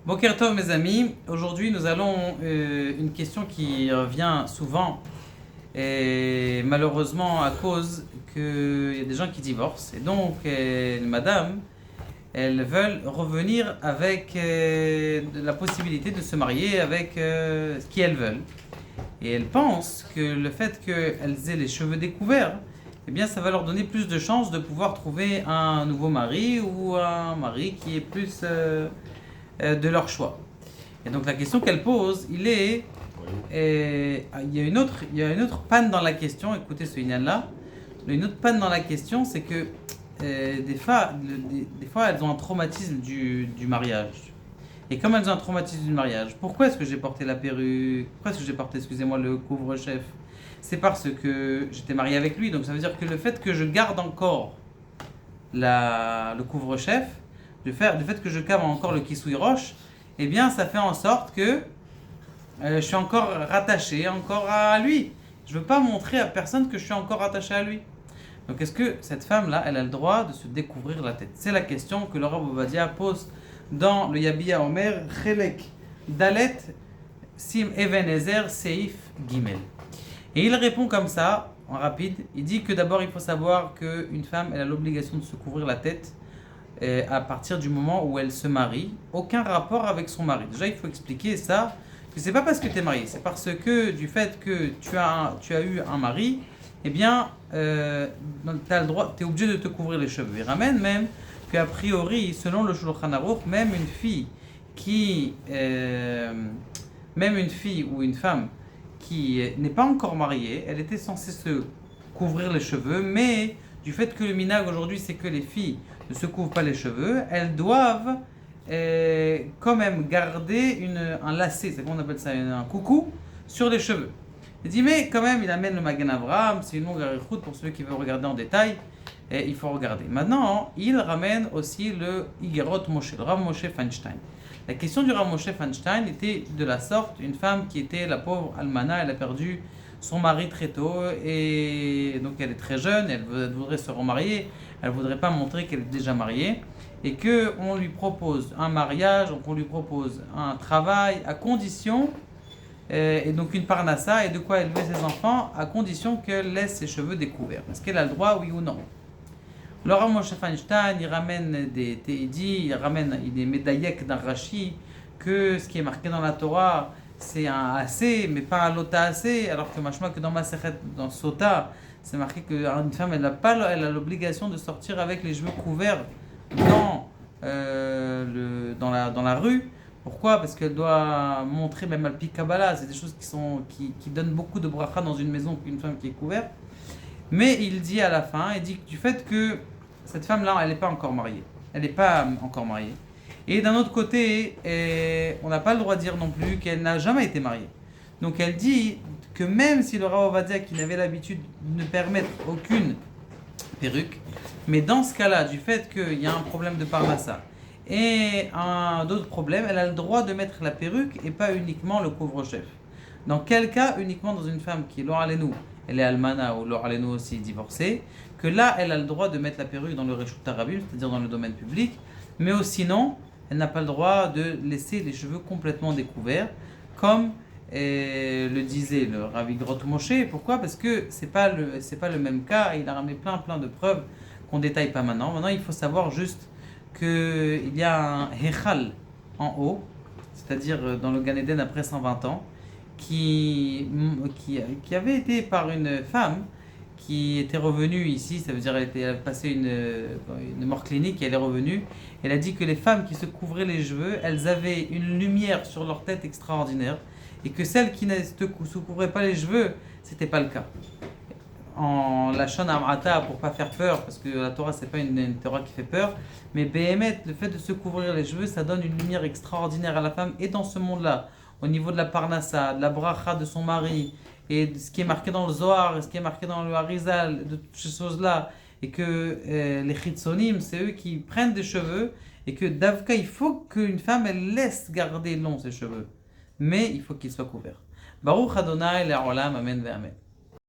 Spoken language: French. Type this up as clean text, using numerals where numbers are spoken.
Boker Tov mes amis, aujourd'hui nous allons une question qui revient souvent et malheureusement à cause qu'il y a des gens qui divorcent et donc madame, elles veulent revenir avec la possibilité de se marier avec ce qu'elles veulent et elles pensent que le fait qu'elles aient les cheveux découverts, eh bien ça va leur donner plus de chances de pouvoir trouver un nouveau mari ou un mari qui est plus de leur choix. Et donc la question qu'elle pose, il y a une autre panne dans la question. Écoutez ce Inyan-là. Une autre panne dans la question, c'est que des fois, elles ont un traumatisme du mariage. Et comme elles ont un traumatisme du mariage, pourquoi est-ce que j'ai porté la perruque? Pourquoi est-ce que j'ai porté, excusez-moi, le couvre-chef? C'est parce que j'étais mariée avec lui. Donc ça veut dire que le fait que je garde encore le couvre-chef, du fait que je cave encore le kisui roche, eh bien ça fait en sorte que je suis encore rattaché encore à lui. Je ne veux pas montrer à personne que je suis encore attaché à lui. Donc est-ce que cette femme-là, elle a le droit de se découvrir la tête? C'est la question que le Rav Ovadia pose dans le Yabiya Omer, Chelek Dalet Sim Ebenezer Seif Gimel. Et il répond comme ça, en rapide. Il dit que d'abord il faut savoir qu'une femme, elle a l'obligation de se couvrir la tête à partir du moment où elle se marie, aucun rapport avec son mari. Déjà, il faut expliquer ça, que c'est pas parce que tu es marié, c'est parce que du fait que tu as eu un mari, eh bien, tu as le droit, tu es obligé de te couvrir les cheveux. Il ramène même qu'a priori, selon le Shulchan Aruch, même une fille ou une femme qui n'est pas encore mariée, elle était censée se couvrir les cheveux, mais du fait que le minag aujourd'hui c'est que les filles ne se couvrent pas les cheveux, elles doivent quand même garder un lacet, c'est comment on appelle ça, un coucou, sur les cheveux. Il dit mais quand même il amène le Magen Avraham, c'est une longue arichout pour ceux qui veulent regarder en détail, et il faut regarder. Maintenant, il ramène aussi le Igerot Moshe, le Rav Moshe Feinstein. La question du Rav Moshe Feinstein était de la sorte, une femme qui était la pauvre Almana, elle a perdu son mari très tôt et donc elle est très jeune, elle voudrait se remarier, elle ne voudrait pas montrer qu'elle est déjà mariée et qu'on lui propose un mariage, donc on lui propose un travail à condition et donc une parnassa et de quoi élever ses enfants à condition qu'elle laisse ses cheveux découverts. Est-ce qu'elle a le droit, oui ou non? Laurent Moshe Feinstein, il ramène il est médaillek d'un Rashi que ce qui est marqué dans la Torah c'est un assez, mais pas un lota assez, alors que machma que dans Masechet, dans Sota, c'est marqué qu'une femme, elle a l'obligation de sortir avec les cheveux couverts dans la rue. Pourquoi? Parce qu'elle doit montrer, même al pi Kabbalah, c'est des choses qui donnent beaucoup de bracha dans une maison qu'une femme qui est couverte. Mais il dit à la fin, il dit que du fait que cette femme-là, elle n'est pas encore mariée. Elle n'est pas encore mariée. Et d'un autre côté, on n'a pas le droit de dire non plus qu'elle n'a jamais été mariée. Donc elle dit que même si le Rav Ovadia, qui n'avait l'habitude de ne permettre aucune perruque, mais dans ce cas-là, du fait qu'il y a un problème de parnassa et d'autres problèmes, elle a le droit de mettre la perruque et pas uniquement le couvre-chef. Dans quel cas? Uniquement dans une femme qui est l'oralenou, elle est almana ou l'oralenou aussi divorcée, que là, elle a le droit de mettre la perruque dans le Reshut Tarabim, c'est-à-dire dans le domaine public, mais aussi non, elle n'a pas le droit de laisser les cheveux complètement découverts, comme le disait le Rav Igerot Moshe. Pourquoi? Parce que c'est pas le même cas. Il a ramené plein de preuves qu'on détaille pas maintenant. Maintenant, il faut savoir juste qu'il y a un Hechal en haut, c'est-à-dire dans le Gan Eden après 120 ans, qui avait été par une femme qui était revenue ici, ça veut dire elle avait passé une mort clinique et elle est revenue. Elle a dit que les femmes qui se couvraient les cheveux, elles avaient une lumière sur leur tête extraordinaire et que celles qui ne se couvraient pas les cheveux, c'était pas le cas. En Lachon Amrata, pour pas faire peur, parce que la Torah c'est pas une Torah qui fait peur, mais Behemet, le fait de se couvrir les cheveux, ça donne une lumière extraordinaire à la femme et dans ce monde-là, au niveau de la parnassa, de la bracha de son mari, et de ce qui est marqué dans le Zohar, et ce qui est marqué dans le Harizal, de toutes ces choses-là, et que les chitsonim, c'est eux qui prennent des cheveux, et que d'Avka, il faut qu'une femme, elle laisse garder long ses cheveux, mais il faut qu'ils soient couverts. Baruch Adonai le'olam, amen ve'amen.